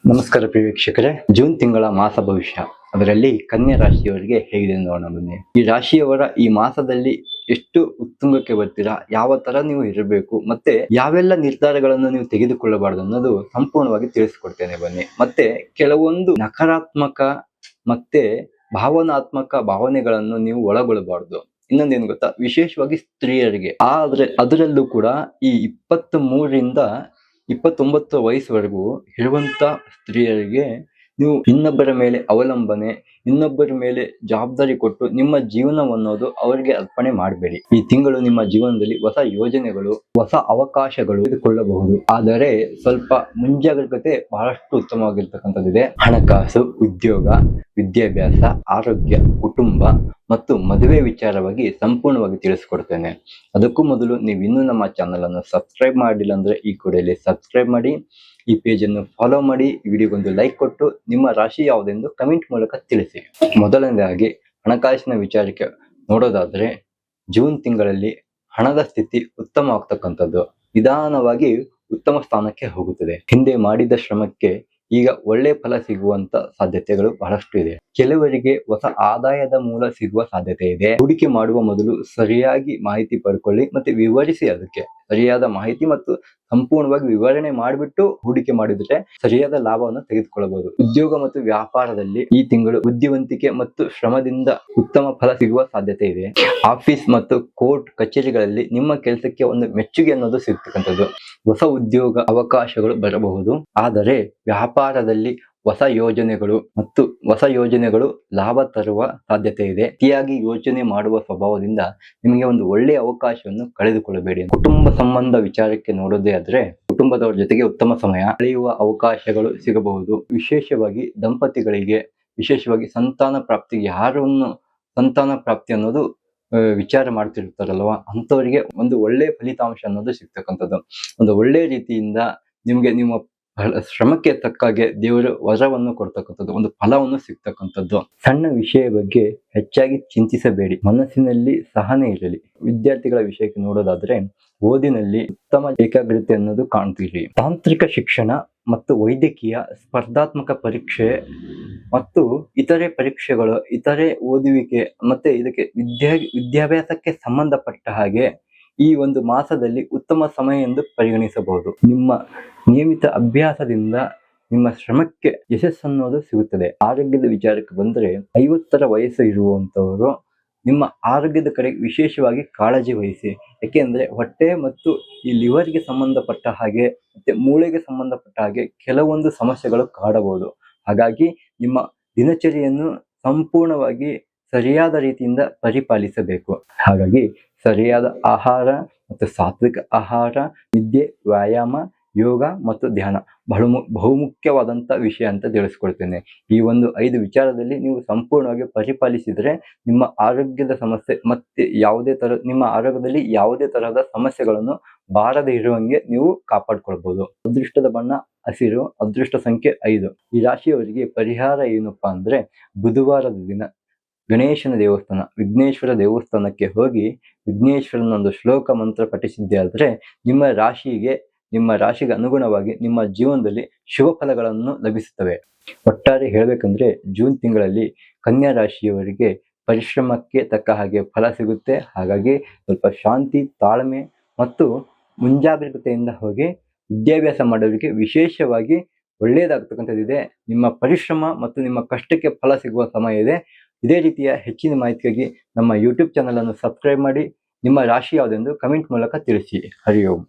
ನಮಸ್ಕಾರ ಪ್ರಿಯ ವೀಕ್ಷಕರೇ, ಜೂನ್ ತಿಂಗಳ ಮಾಸ ಭವಿಷ್ಯ ಅದರಲ್ಲಿ ಕನ್ಯಾ ರಾಶಿಯವರಿಗೆ ಹೇಗಿದೆ ನೋಡೋಣ ಬನ್ನಿ. ಈ ರಾಶಿಯವರ ಈ ಮಾಸದಲ್ಲಿ ಎಷ್ಟು ಉತ್ತುಂಗಕ್ಕೆ ಬರ್ತೀರಾ, ಯಾವ ತರ ನೀವು ಇರಬೇಕು, ಮತ್ತೆ ಯಾವೆಲ್ಲ ನಿರ್ಧಾರಗಳನ್ನು ನೀವು ತೆಗೆದುಕೊಳ್ಳಬಾರದು ಅನ್ನೋದು ಸಂಪೂರ್ಣವಾಗಿ ತಿಳಿಸ್ಕೊಡ್ತೇನೆ ಬನ್ನಿ. ಮತ್ತೆ ಕೆಲವೊಂದು ನಕಾರಾತ್ಮಕ ಮತ್ತೆ ಭಾವನಾತ್ಮಕ ಭಾವನೆಗಳನ್ನು ನೀವು ಒಳಗೊಳ್ಳಬಾರ್ದು. ಇನ್ನೊಂದೇನು ಗೊತ್ತಾ, ವಿಶೇಷವಾಗಿ ಸ್ತ್ರೀಯರಿಗೆ ಅದರಲ್ಲೂ ಕೂಡ ಈ 23ರಿಂದ 29 ವಯಸ್ಸುವರೆಗೂ ಇರುವಂತ ಸ್ತ್ರೀಯರಿಗೆ ನೀವು ಇನ್ನೊಬ್ಬರ ಮೇಲೆ ಅವಲಂಬನೆ, ಇನ್ನೊಬ್ಬರ ಮೇಲೆ ಜವಾಬ್ದಾರಿ ಕೊಟ್ಟು ನಿಮ್ಮ ಜೀವನವನ್ನೋದು ಅವರಿಗೆ ಅರ್ಪಣೆ ಮಾಡಬೇಡಿ. ಈ ತಿಂಗಳು ನಿಮ್ಮ ಜೀವನದಲ್ಲಿ ಹೊಸ ಯೋಜನೆಗಳು, ಹೊಸ ಅವಕಾಶಗಳು ತೆಗೆದುಕೊಳ್ಳಬಹುದು. ಆದರೆ ಸ್ವಲ್ಪ ಮುಂಜಾಗ್ರತೆ ಬಹಳಷ್ಟು ಉತ್ತಮವಾಗಿರ್ತಕ್ಕಂಥದ್ದಿದೆ. ಹಣಕಾಸು, ಉದ್ಯೋಗ, ವಿದ್ಯಾಭ್ಯಾಸ, ಆರೋಗ್ಯ, ಕುಟುಂಬ ಮತ್ತು ಮದುವೆ ವಿಚಾರವಾಗಿ ಸಂಪೂರ್ಣವಾಗಿ ತಿಳಿಸ್ಕೊಡ್ತೇನೆ. ಅದಕ್ಕೂ ಮೊದಲು ನೀವು ಇನ್ನೂ ನಮ್ಮ ಚಾನಲ್ ಅನ್ನು ಸಬ್ಸ್ಕ್ರೈಬ್ ಮಾಡಿಲ್ಲ ಅಂದ್ರೆ ಈ ಕೂಡಲೇ ಸಬ್ಸ್ಕ್ರೈಬ್ ಮಾಡಿ, ಈ ಪೇಜ್ ಅನ್ನು ಫಾಲೋ ಮಾಡಿ, ವಿಡಿಯೋಗೊಂದು ಲೈಕ್ ಕೊಟ್ಟು ನಿಮ್ಮ ರಾಶಿ ಯಾವುದೆಂದು ಕಮೆಂಟ್ ಮೂಲಕ ತಿಳಿಸಿ. ಮೊದಲನೇದಾಗಿ ಹಣಕಾಸಿನ ವಿಚಾರಕ್ಕೆ ನೋಡೋದಾದ್ರೆ, ಜೂನ್ ತಿಂಗಳಲ್ಲಿ ಹಣದ ಸ್ಥಿತಿ ಉತ್ತಮ ಆಗ್ತಕ್ಕಂಥದ್ದು, ನಿಧಾನವಾಗಿ ಉತ್ತಮ ಸ್ಥಾನಕ್ಕೆ ಹೋಗುತ್ತದೆ. ಹಿಂದೆ ಮಾಡಿದ ಶ್ರಮಕ್ಕೆ ಈಗ ಒಳ್ಳೆ ಫಲ ಸಿಗುವಂತ ಸಾಧ್ಯತೆಗಳು ಬಹಳಷ್ಟು ಇದೆ. ಕೆಲವರಿಗೆ ಹೊಸ ಆದಾಯದ ಮೂಲ ಸಿಗುವ ಸಾಧ್ಯತೆ ಇದೆ. ಹೂಡಿಕೆ ಮಾಡುವ ಮೊದಲು ಸರಿಯಾಗಿ ಮಾಹಿತಿ ಪಡ್ಕೊಳ್ಳಿ ಮತ್ತೆ ವಿವರಿಸಿ. ಅದಕ್ಕೆ ಸರಿಯಾದ ಮಾಹಿತಿ ಮತ್ತು ಸಂಪೂರ್ಣವಾಗಿ ವಿವರಣೆ ಮಾಡಿಬಿಟ್ಟು ಹೂಡಿಕೆ ಮಾಡಿದ್ರೆ ಸರಿಯಾದ ಲಾಭವನ್ನು ತೆಗೆದುಕೊಳ್ಳಬಹುದು. ಉದ್ಯೋಗ ಮತ್ತು ವ್ಯಾಪಾರದಲ್ಲಿ ಈ ತಿಂಗಳು ಬುದ್ಧಿವಂತಿಕೆ ಮತ್ತು ಶ್ರಮದಿಂದ ಉತ್ತಮ ಫಲ ಸಿಗುವ ಸಾಧ್ಯತೆ ಇದೆ. ಆಫೀಸ್ ಮತ್ತು ಕೋರ್ಟ್ ಕಚೇರಿಗಳಲ್ಲಿ ನಿಮ್ಮ ಕೆಲಸಕ್ಕೆ ಒಂದು ಮೆಚ್ಚುಗೆ ಅನ್ನೋದು ಸಿಗ್ತಕ್ಕಂಥದ್ದು. ಹೊಸ ಉದ್ಯೋಗ ಅವಕಾಶಗಳು ಬರಬಹುದು. ಆದರೆ ವ್ಯಾಪಾರದಲ್ಲಿ ಹೊಸ ಯೋಜನೆಗಳು ಲಾಭ ತರುವ ಸಾಧ್ಯತೆ ಇದೆ. ಅತಿಯಾಗಿ ಯೋಚನೆ ಮಾಡುವ ಸ್ವಭಾವದಿಂದ ನಿಮಗೆ ಒಂದು ಒಳ್ಳೆಯ ಅವಕಾಶವನ್ನು ಕಳೆದುಕೊಳ್ಳಬೇಡಿ. ಕುಟುಂಬ ಸಂಬಂಧ ವಿಚಾರಕ್ಕೆ ನೋಡೋದೇ ಆದ್ರೆ, ಕುಟುಂಬದವರ ಜೊತೆಗೆ ಉತ್ತಮ ಸಮಯ ಕಳೆಯುವ ಅವಕಾಶಗಳು ಸಿಗಬಹುದು. ವಿಶೇಷವಾಗಿ ದಂಪತಿಗಳಿಗೆ, ವಿಶೇಷವಾಗಿ ಸಂತಾನ ಪ್ರಾಪ್ತಿ ಅನ್ನೋದು ವಿಚಾರ ಮಾಡ್ತಿರ್ತಾರಲ್ವಾ, ಅಂಥವರಿಗೆ ಒಂದು ಒಳ್ಳೆ ಫಲಿತಾಂಶ ಅನ್ನೋದು ಸಿಗ್ತಕ್ಕಂಥದ್ದು. ಒಂದು ಒಳ್ಳೆ ರೀತಿಯಿಂದ ನಿಮ್ಗೆ ನಿಮ್ಮ ಶ್ರಮಕ್ಕೆ ತಕ್ಕಾಗೆ ದೇವರು ವರವನ್ನು ಕೊಡ್ತಕ್ಕಂಥದ್ದು, ಒಂದು ಫಲವನ್ನು ಸಿಗ್ತಕ್ಕಂಥದ್ದು. ಸಣ್ಣ ವಿಷಯ ಬಗ್ಗೆ ಹೆಚ್ಚಾಗಿ ಚಿಂತಿಸಬೇಡಿ, ಮನಸ್ಸಿನಲ್ಲಿ ಸಹನೆ ಇರಲಿ. ವಿದ್ಯಾರ್ಥಿಗಳ ವಿಷಯಕ್ಕೆ ನೋಡೋದಾದ್ರೆ, ಓದಿನಲ್ಲಿ ಉತ್ತಮ ಏಕಾಗ್ರತೆ ಅನ್ನೋದು ಕಾಣ್ತೀರಿ. ತಾಂತ್ರಿಕ ಶಿಕ್ಷಣ ಮತ್ತು ವೈದ್ಯಕೀಯ, ಸ್ಪರ್ಧಾತ್ಮಕ ಪರೀಕ್ಷೆ ಮತ್ತು ಇತರೆ ಪರೀಕ್ಷೆಗಳು, ಇತರೆ ಓದುವಿಕೆ ಮತ್ತೆ ಇದಕ್ಕೆ ವಿದ್ಯಾಭ್ಯಾಸಕ್ಕೆ ಸಂಬಂಧಪಟ್ಟ ಹಾಗೆ ಈ ಒಂದು ಮಾಸದಲ್ಲಿ ಉತ್ತಮ ಸಮಯ ಎಂದು ಪರಿಗಣಿಸಬಹುದು. ನಿಮ್ಮ ನಿಯಮಿತ ಅಭ್ಯಾಸದಿಂದ ನಿಮ್ಮ ಶ್ರಮಕ್ಕೆ ಯಶಸ್ಸನ್ನೋದು ಸಿಗುತ್ತದೆ. ಆರೋಗ್ಯದ ವಿಚಾರಕ್ಕೆ ಬಂದ್ರೆ, 50ರ ವಯಸ್ಸು ಇರುವಂತವರು ನಿಮ್ಮ ಆರೋಗ್ಯದ ಕಡೆ ವಿಶೇಷವಾಗಿ ಕಾಳಜಿ ವಹಿಸಿ. ಯಾಕೆಂದ್ರೆ ಹೊಟ್ಟೆ ಮತ್ತು ಈ ಲಿವರ್ಗೆ ಸಂಬಂಧಪಟ್ಟ ಹಾಗೆ ಮತ್ತೆ ಮೂಳೆಗೆ ಸಂಬಂಧಪಟ್ಟ ಹಾಗೆ ಕೆಲವೊಂದು ಸಮಸ್ಯೆಗಳು ಕಾಡಬಹುದು. ಹಾಗಾಗಿ ನಿಮ್ಮ ದಿನಚರಿಯನ್ನು ಸಂಪೂರ್ಣವಾಗಿ ಸರಿಯಾದ ರೀತಿಯಿಂದ ಪರಿಪಾಲಿಸಬೇಕು. ಹಾಗಾಗಿ ಸರಿಯಾದ ಆಹಾರ ಮತ್ತು ಸಾತ್ವಿಕ ಆಹಾರ, ನಿದ್ದೆ, ವ್ಯಾಯಾಮ, ಯೋಗ ಮತ್ತು ಧ್ಯಾನ ಬಹುಮುಖ್ಯವಾದಂತ ವಿಷಯ ಅಂತ ತಿಳಿಸ್ಕೊಳ್ತೇನೆ. ಈ ಒಂದು 5 ವಿಚಾರದಲ್ಲಿ ನೀವು ಸಂಪೂರ್ಣವಾಗಿ ಪರಿಪಾಲಿಸಿದ್ರೆ ನಿಮ್ಮ ಆರೋಗ್ಯದ ಸಮಸ್ಯೆ ಮತ್ತೆ ನಿಮ್ಮ ಆರೋಗ್ಯದಲ್ಲಿ ಯಾವುದೇ ತರಹದ ಸಮಸ್ಯೆಗಳನ್ನು ಬಾರದೆ ಇರುವಂಗೆ ನೀವು ಕಾಪಾಡ್ಕೊಳ್ಬಹುದು. ಅದೃಷ್ಟದ ಬಣ್ಣ ಹಸಿರು, ಅದೃಷ್ಟ ಸಂಖ್ಯೆ 5. ಈ ರಾಶಿಯವರಿಗೆ ಪರಿಹಾರ ಏನಪ್ಪಾ ಅಂದ್ರೆ, ಬುಧವಾರದ ದಿನ ಗಣೇಶನ ದೇವಸ್ಥಾನ, ವಿಘ್ನೇಶ್ವರ ದೇವಸ್ಥಾನಕ್ಕೆ ಹೋಗಿ ವಿಘ್ನೇಶ್ವರನ ಒಂದು ಶ್ಲೋಕ ಮಂತ್ರ ಪಠಿಸಿದ್ದೆ ಆದ್ರೆ ನಿಮ್ಮ ರಾಶಿಗೆ ಅನುಗುಣವಾಗಿ ನಿಮ್ಮ ಜೀವನದಲ್ಲಿ ಶುಭ ಫಲಗಳನ್ನು ಲಭಿಸುತ್ತವೆ. ಒಟ್ಟಾರೆ ಹೇಳ್ಬೇಕಂದ್ರೆ, ಜೂನ್ ತಿಂಗಳಲ್ಲಿ ಕನ್ಯಾ ರಾಶಿಯವರಿಗೆ ಪರಿಶ್ರಮಕ್ಕೆ ತಕ್ಕ ಹಾಗೆ ಫಲ ಸಿಗುತ್ತೆ. ಹಾಗಾಗಿ ಸ್ವಲ್ಪ ಶಾಂತಿ, ತಾಳ್ಮೆ ಮತ್ತು ಮುಂಜಾಗ್ರತೆಯಿಂದ ಹೋಗಿ ವಿದ್ಯಾಭ್ಯಾಸ ಮಾಡೋರಿಗೆ ವಿಶೇಷವಾಗಿ ಒಳ್ಳೆಯದಾಗತಕ್ಕಂಥದ್ದಿದೆ. ನಿಮ್ಮ ಪರಿಶ್ರಮ ಮತ್ತು ನಿಮ್ಮ ಕಷ್ಟಕ್ಕೆ ಫಲ ಸಿಗುವ ಸಮಯ ಇದೆ. ಇದೇ ರೀತಿಯ ಹೆಚ್ಚಿನ ಮಾಹಿತಿಗಾಗಿ ನಮ್ಮ ಯೂಟ್ಯೂಬ್ ಚಾನಲ್ ಅನ್ನು ಸಬ್ಸ್ಕ್ರೈಬ್ ಮಾಡಿ. ನಿಮ್ಮ ರಾಶಿ ಯಾವುದೆಂದು ಕಮೆಂಟ್ ಮೂಲಕ ತಿಳಿಸಿ. ಹರಿ ಓಂ.